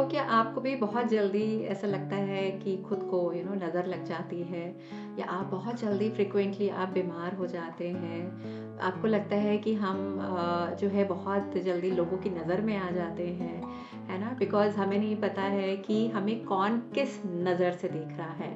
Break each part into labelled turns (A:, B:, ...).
A: क्या आपको भी बहुत जल्दी ऐसा लगता है कि खुद को नज़र लग जाती है या आप बहुत जल्दी फ्रिक्वेंटली आप बीमार हो जाते हैं? आपको लगता है कि हम जो है बहुत जल्दी लोगों की नज़र में आ जाते हैं, है ना? बिकॉज़ हमें नहीं पता है कि हमें कौन किस नज़र से देख रहा है।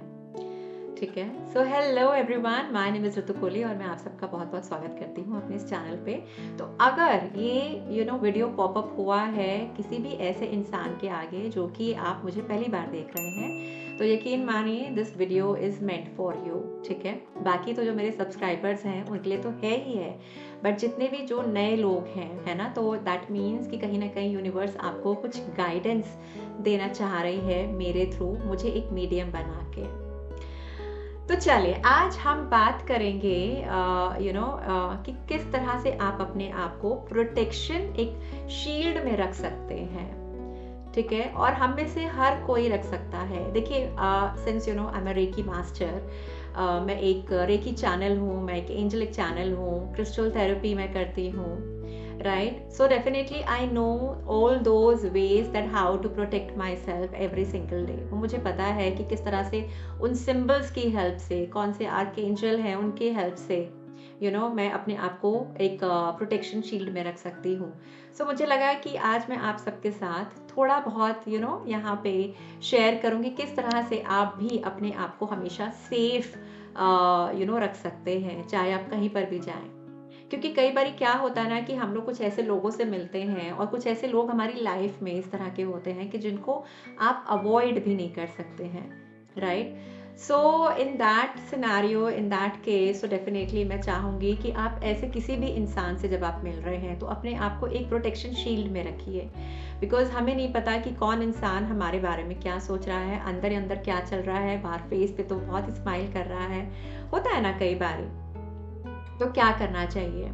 A: ठीक है। Hello everyone, my name is Ritu Kohli और मैं आप सबका बहुत-बहुत स्वागत करती हूँ अपने इस चैनल पे। तो अगर ये वीडियो पॉपअप हुआ है किसी भी ऐसे इंसान के आगे जो कि आप मुझे पहली बार देख रहे हैं, तो यकीन मानिए this video is meant for you. ठीक है। बाकी तो जो मेरे सब्सक्राइबर्स हैं उनके लिए तो है ही है, बट जितने भी जो नए लोग हैं, है ना? तो दैट मीन्स कि कहीं न कहीं यूनिवर्स आपको कुछ गाइडेंस देना चाह रही है मेरे थ्रू, मुझे एक मीडियम बना के। तो चलिए आज हम बात करेंगे कि किस तरह से आप अपने आप को प्रोटेक्शन एक शील्ड में रख सकते हैं। ठीक है। और हम में से हर कोई रख सकता है। देखिए, since I am a reiki master, मैं एक रेकी चैनल हूँ, मैं एक एंजलिक चैनल हूँ, क्रिस्टल थेरेपी मैं करती हूँ, right? So definitely I know all those ways that how to protect myself every single day. वो मुझे पता है कि किस तरह से उन सिंबल्स की हेल्प से, कौन से आर्कएंजल हैं उनकी हेल्प से मैं अपने आप को एक प्रोटेक्शन शील्ड में रख सकती हूँ। मुझे लगा कि आज मैं आप सबके साथ थोड़ा बहुत यहाँ पे शेयर करूँगी किस तरह से आप भी अपने आप को हमेशा सेफ रख सकते हैं, चाहे आप कहीं पर भी जाएं। क्योंकि कई बारी क्या होता है ना कि हम लोग कुछ ऐसे लोगों से मिलते हैं और कुछ ऐसे लोग हमारी लाइफ में इस तरह के होते हैं कि जिनको आप अवॉइड भी नहीं कर सकते हैं, right? In that scenario, in that case, definitely मैं चाहूँगी कि आप ऐसे किसी भी इंसान से जब आप मिल रहे हैं तो अपने आप को एक प्रोटेक्शन शील्ड में रखिए। बिकॉज हमें नहीं पता कि कौन इंसान हमारे बारे में क्या सोच रहा है, अंदर ही अंदर क्या चल रहा है। बाहर फेस पे तो बहुत स्माइल कर रहा है, होता है ना कई बारी। तो क्या करना चाहिए?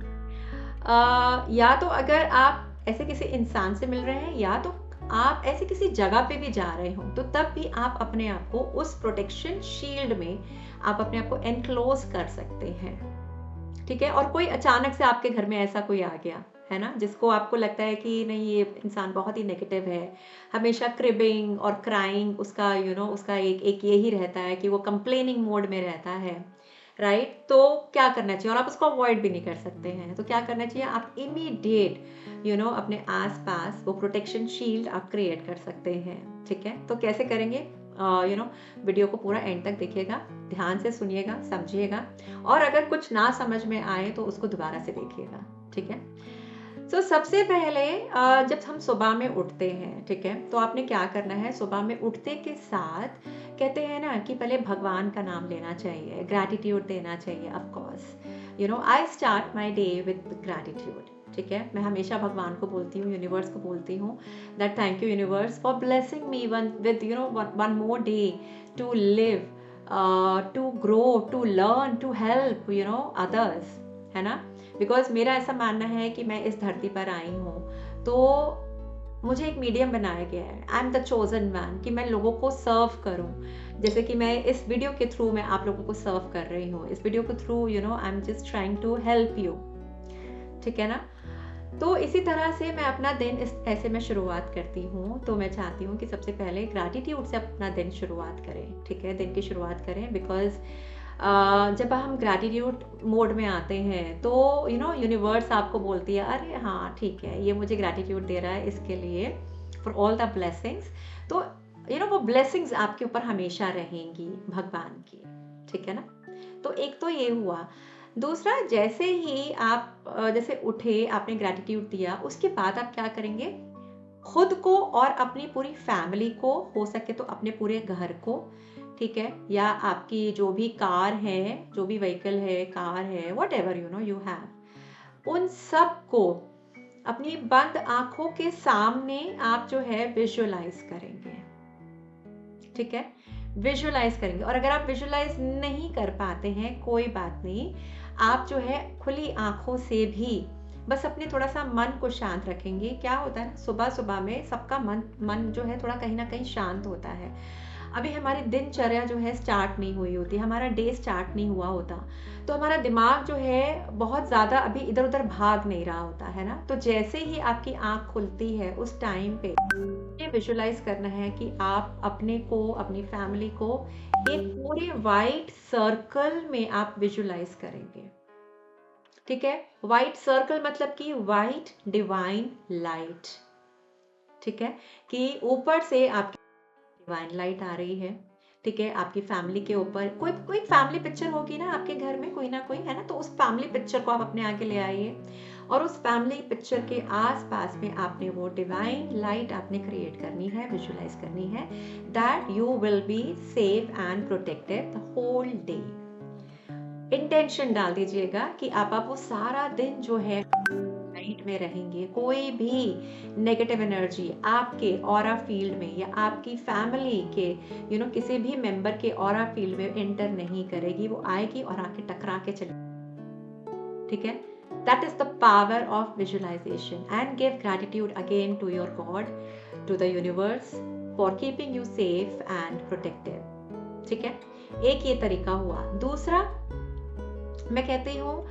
A: या तो अगर आप ऐसे किसी इंसान से मिल रहे हैं या तो आप ऐसे किसी जगह पे भी जा रहे हो, तो तब भी आप अपने आप को उस प्रोटेक्शन शील्ड में आप अपने आप को एनक्लोज कर सकते हैं। ठीक है। और कोई अचानक से आपके घर में ऐसा कोई आ गया है ना, जिसको आपको लगता है कि नहीं, ये इंसान बहुत ही नेगेटिव है, हमेशा क्रिबिंग और क्राइंग, उसका उसका एक यही रहता है कि वो कंप्लेनिंग मोड में रहता है, राइट? तो क्या करना चाहिए? और आप उसको अवॉइड भी नहीं कर सकते हैं, तो क्या करना चाहिए? आप इमीडिएट अपने आसपास वो प्रोटेक्शन शील्ड आप क्रिएट कर सकते हैं। ठीक है। तो कैसे करेंगे? वीडियो को पूरा एंड तक देखिएगा, ध्यान से सुनिएगा, समझिएगा, और अगर कुछ ना समझ में आए तो उसको दोबारा से देखिएगा। ठीक है। सबसे पहले जब हम सुबह में उठते हैं, ठीक है, तो आपने क्या करना है? सुबह में उठते के साथ कहते हैं ना कि पहले भगवान का नाम लेना चाहिए, ग्रैटिट्यूड देना चाहिए। Of course I start my day with gratitude. ठीक है। मैं हमेशा भगवान को बोलती हूँ, यूनिवर्स को बोलती हूँ that thank you universe for blessing me one with one more day to live, to grow, to learn, to help others, है ना? बिकॉज मेरा ऐसा मानना है कि मैं इस धरती पर आई हूँ तो मुझे एक मीडियम बनाया गया है। I am the chosen man, कि मैं लोगों को सर्व करूँ। जैसे कि मैं इस वीडियो के थ्रू मैं आप लोगों को सर्व कर रही हूँ, इस वीडियो के through I am just trying to help you. ठीक है ना? तो इसी तरह से मैं अपना दिन इस ऐसे में शुरुआत करती हूँ। तो मैं चाहती हूँ कि सबसे पहले ग्रैटिट्यूड से अपना दिन शुरुआत करें। ठीक है। दिन की शुरुआत करें, बिकॉज जब हम ग्रैटिट्यूड मोड में आते हैं तो यूनिवर्स आपको बोलती है अरे हाँ ठीक है, ये मुझे ग्रैटिट्यूड दे रहा है इसके लिए, फॉर ऑल द ब्लेसिंग्स। तो वो ब्लेसिंग्स आपके ऊपर हमेशा रहेंगी भगवान की। ठीक है ना? तो एक तो ये हुआ। दूसरा, जैसे ही आप जैसे उठे, आपने ग्रैटिट्यूड दिया, उसके बाद आप क्या करेंगे? खुद को और अपनी पूरी फैमिली को, हो सके तो अपने पूरे घर को, ठीक है, या आपकी जो भी कार है, जो भी व्हीकल है, कार है, वट एवर यू हैव, उन सब को अपनी बंद आंखों के सामने आप जो है विजुअलाइज करेंगे। ठीक है। विजुअलाइज करेंगे। और अगर आप विजुअलाइज नहीं कर पाते हैं, कोई बात नहीं, आप जो है खुली आंखों से भी बस अपने थोड़ा सा मन को शांत रखेंगे। क्या होता है ना, सुबह सुबह में सबका मन जो है थोड़ा कहीं ना कहीं शांत होता है। अभी हमारी दिनचर्या जो है स्टार्ट नहीं हुई होती, हमारा डे स्टार्ट नहीं हुआ होता, तो हमारा दिमाग जो है बहुत ज़्यादा अभी इधर-उधर भाग नहीं रहा होता, है ना? तो जैसे ही आपकी आँख खुलती है उस टाइम पे ये विजुलाइज़ करना है कि आप अपने को, अपनी फैमिली को एक पूरे व्हाइट सर्कल में आप विजुलाइज़ करेंगे। ठीक है? व्हाइट सर्कल मतलब कि व्हाइट डिवाइन लाइट। ठीक है? कि ऊपर से आपकी डिवाइन लाइट आ रही है। ठीक है? आपकी फैमिली के ऊपर कोई कोई फैमिली पिक्चर होगी ना आपके घर में कोई ना कोई, है ना? तो उस फैमिली पिक्चर को आप अपने आगे ले आइए और उस फैमिली पिक्चर के आस-पास में आपने वो डिवाइन लाइट आपने क्रिएट करनी है, विजुलाइज़ करनी है that you will be safe and protected the whole day. Intention डाल दीजिएगा कि आप वो सारा दिन जो है लाइट में रहेंगे, कोई भी नेगेटिव एनर्जी आपके ऑरा फील्ड में या आपकी फैमिली के किसी भी मेंबर के ऑरा फील्ड में एंटर नहीं करेगी। वो आएगी और आके टकरा के चली। ठीक है? That is the power of visualisation and give gratitude again to your God, to the universe for keeping you safe and protected. ठीक है? एक ये तरीका हुआ। दूसरा मैं कहती हूँ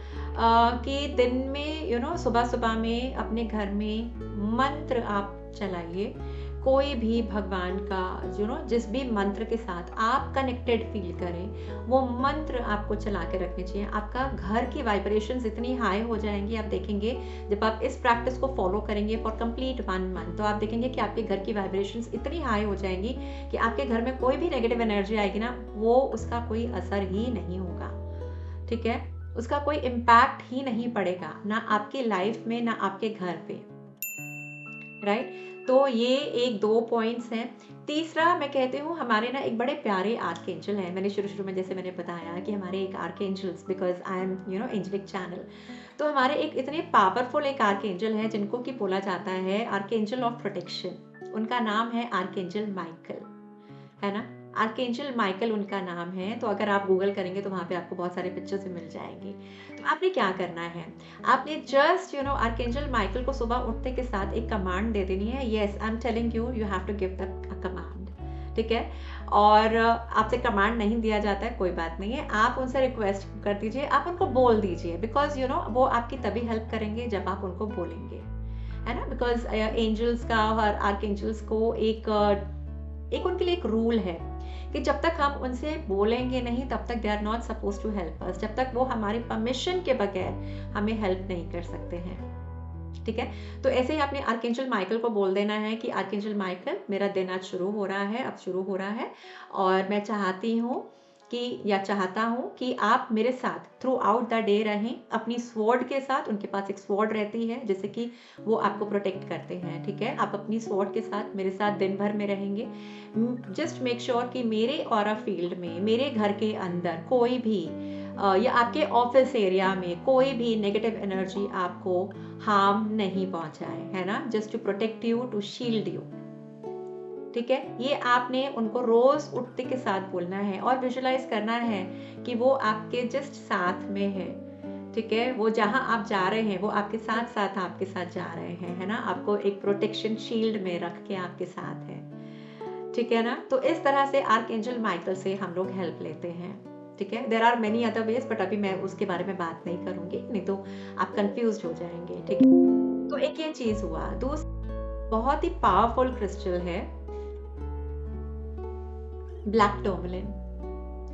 A: कि दिन में सुबह सुबह में अपने घर में मंत्र आप चलाइए, कोई भी भगवान का जिस भी मंत्र के साथ आप कनेक्टेड फील करें वो मंत्र आपको चला के रखने चाहिए। आपका घर की वाइब्रेशंस इतनी हाई हो जाएंगी, आप देखेंगे जब आप इस प्रैक्टिस को फॉलो करेंगे फॉर कंप्लीट 1 मंथ तो आप देखेंगे कि आपके घर की वाइब्रेशंस इतनी हाई हो जाएंगी कि आपके घर में कोई भी नेगेटिव एनर्जी आएगी ना, वो उसका कोई असर ही नहीं होगा। ठीक है? उसका कोई इम्पैक्ट ही नहीं पड़ेगा, ना आपकी लाइफ में ना आपके घर पे। राइट? तो ये 1-2 पॉइंट्स हैं। तीसरा मैं कहती हूँ हमारे ना एक बड़े प्यारे आर्कएंजल हैं। मैंने शुरू में जैसे मैंने बताया कि हमारे एक archangels, because I am angelic channel, तो हमारे एक इतने पावरफुल एक आर्कएंजल है जिनको कि बोला जाता है आर्कएंजल ऑफ प्रोटेक्शन। उनका नाम है आर्कएंजल माइकल, है ना? आर्कएंजल माइकल उनका नाम है। तो अगर आप गूगल करेंगे तो वहाँ पे आपको बहुत सारे पिक्चर्स भी मिल जाएंगे। तो आपने क्या करना है, आपने जस्ट आर्कएंजल माइकल को सुबह उठते के साथ एक कमांड दे देनी है। Yes, I am telling you, you have to give the command. ठीक है? और आपसे कमांड नहीं दिया जाता है, कोई बात नहीं है, आप उनसे रिक्वेस्ट कर दीजिए, आप उनको बोल दीजिए, बिकॉज वो आपकी तभी हेल्प करेंगे जब आप उनको बोलेंगे, है ना? बिकॉज एंजल्स का और आर्कएंजल्स को एक उनके लिए एक रूल है कि जब तक हम उनसे बोलेंगे नहीं तब तक they are not suppose to help us. जब तक वो हमारी परमिशन के बगैर हमें हेल्प नहीं कर सकते हैं। ठीक है? तो ऐसे ही आपने आर्कएंजल माइकल को बोल देना है कि आर्कएंजल माइकल, मेरा दिन आज शुरू हो रहा है, अब शुरू हो रहा है और मैं चाहती हूँ या चाहता हूँ कि आप मेरे साथ थ्रू आउट द डे रहें, अपनी स्वॉर्ड के साथ। उनके पास एक स्वॉर्ड रहती है जिससे कि वो आपको प्रोटेक्ट करते हैं। ठीक है? आप अपनी स्वॉर्ड के साथ मेरे साथ दिन भर में रहेंगे। जस्ट मेक श्योर कि मेरे ऑरा फील्ड में, मेरे घर के अंदर कोई भी या आपके ऑफिस एरिया में कोई भी नेगेटिव एनर्जी आपको हार्म नहीं पहुंचाए, है ना? Just to protect you, to shield you. ठीक है? ये आपने उनको रोज उठते के साथ बोलना है और विजुलाइज करना है कि वो आपके जस्ट साथ में है। ठीक है? वो जहां आप जा रहे हैं वो आपके साथ साथ आपके साथ जा रहे हैं, है ना? आपको एक प्रोटेक्शन शील्ड में रख के आपके साथ है। ठीक है ना? तो इस तरह से आर्कएंजल माइकल से हम लोग हेल्प लेते हैं। ठीक है? There are many other ways, but अभी मैं उसके बारे में बात नहीं करूंगी, नहीं तो आप कंफ्यूज हो जाएंगे। ठीक है? तो एक ये चीज हुआ। दूसरा बहुत ही पावरफुल क्रिस्टल है ब्लैक टर्मलिन।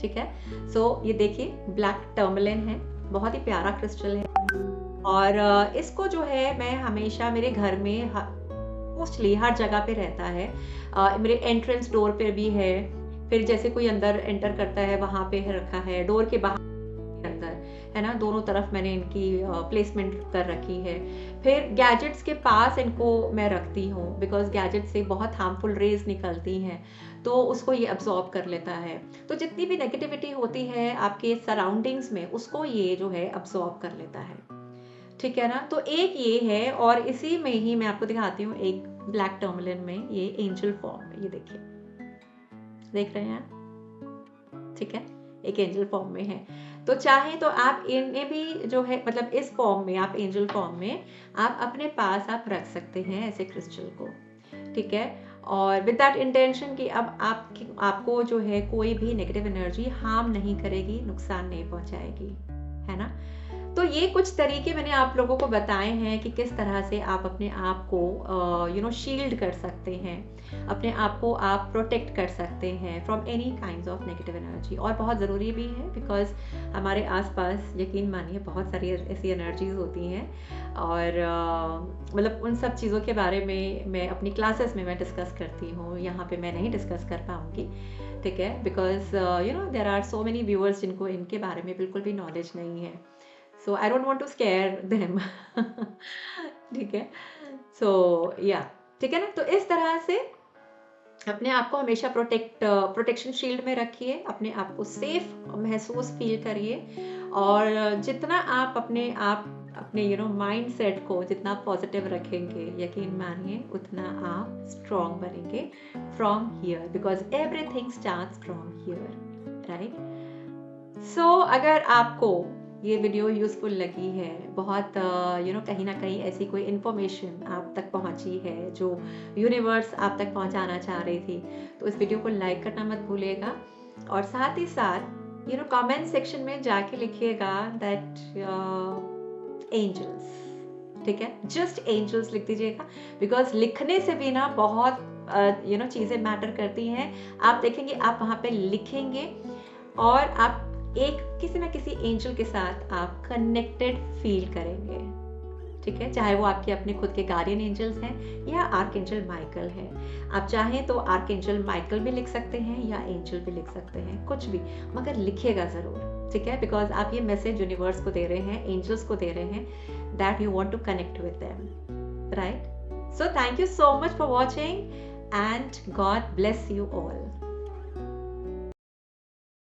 A: ठीक है? सो ये देखिए ब्लैक टर्मलिन है, बहुत ही प्यारा क्रिस्टल है और इसको जो है मैं हमेशा मेरे घर में मोस्टली हर जगह पे रहता है। मेरे एंट्रेंस डोर पे भी है, फिर जैसे कोई अंदर एंटर करता है वहां पे रखा है, डोर के बाहर अंदर, है ना? दोनों तरफ मैंने इनकी प्लेसमेंट कर रखी है। फिर गैजेट्स के पास इनको मैं रखती हूँ, बिकॉज गैजेट से बहुत हार्मफुल रेज निकलती हैं तो उसको ये अब्सॉर्ब कर लेता है। तो जितनी भी नेगेटिविटी होती है आपके सराउंडिंग्स में उसको ये जो है अब्सॉर्ब कर लेता है। ठीक है ना? तो एक ये है और इसी में ही मैं आपको दिखाती हूँ एक ब्लैक टर्मलिन में ये एंजल फॉर्म में, ये देखिए, देख रहे हैं? ठीक है? एक एंजल फॉर्म में है। तो चाहे तो आप इन्हें भी जो है मतलब इस फॉर्म में, आप एंजल फॉर्म में आप अपने पास आप रख सकते हैं ऐसे क्रिस्टल को। ठीक है? और विद दैट इंटेंशन कि अब आपको जो है कोई भी नेगेटिव एनर्जी हार्म नहीं करेगी, नुकसान नहीं पहुंचाएगी, है ना। तो ये कुछ तरीके मैंने आप लोगों को बताए हैं कि किस तरह से आप अपने आप को शील्ड कर सकते हैं, अपने आप को आप प्रोटेक्ट कर सकते हैं from any kinds of negative energy. और बहुत ज़रूरी भी है बिकॉज हमारे आसपास यकीन मानिए बहुत सारी ऐसी एनर्जीज होती हैं, और मतलब उन सब चीज़ों के बारे में मैं अपनी क्लासेस में मैं डिस्कस करती हूँ, यहाँ पे मैं नहीं डिस्कस कर पाऊँगी, ठीक है, because there are so many viewers जिनको इनके बारे में बिल्कुल भी नॉलेज नहीं है, so I don't want to scare them. ठीक है, सो या ठीक है ना। तो इस तरह से अपने आप को हमेशा प्रोटेक्शन शील्ड में रखिए, अपने आप को सेफ महसूस फील करिए, और जितना आप अपने माइंड सेट को जितना पॉजिटिव रखेंगे, यकीन मानिए उतना आप स्ट्रॉन्ग बनेंगे from here, because everything starts from here, right. So अगर आपको ये वीडियो यूज़फुल लगी है, बहुत कहीं ना कहीं ऐसी कोई इन्फॉर्मेशन आप तक पहुंची है जो यूनिवर्स आप तक पहुंचाना चाह रही थी, तो इस वीडियो को लाइक करना मत भूलिएगा, और साथ ही साथ कमेंट सेक्शन में जाके लिखिएगा दैट एंजल्स, ठीक है, जस्ट एंजल्स लिख दीजिएगा, बिकॉज लिखने से भी ना बहुत चीज़ें मैटर करती हैं। आप देखेंगे, आप वहाँ पे लिखेंगे और आप किसी ना किसी एंजल के साथ आप कनेक्टेड फील करेंगे, ठीक है, चाहे वो आपके अपने खुद के गार्डियन एंजल्स हैं या आर्कएंजल माइकल है। आप चाहें तो आर्कएंजल माइकल भी लिख सकते हैं या एंजल भी लिख सकते हैं, कुछ भी, मगर लिखिएगा ज़रूर, ठीक है, बिकॉज आप ये मैसेज यूनिवर्स को दे रहे हैं, एंजल्स को दे रहे हैं, that you want to connect with them, right. So thank you so much for watching and God bless you all.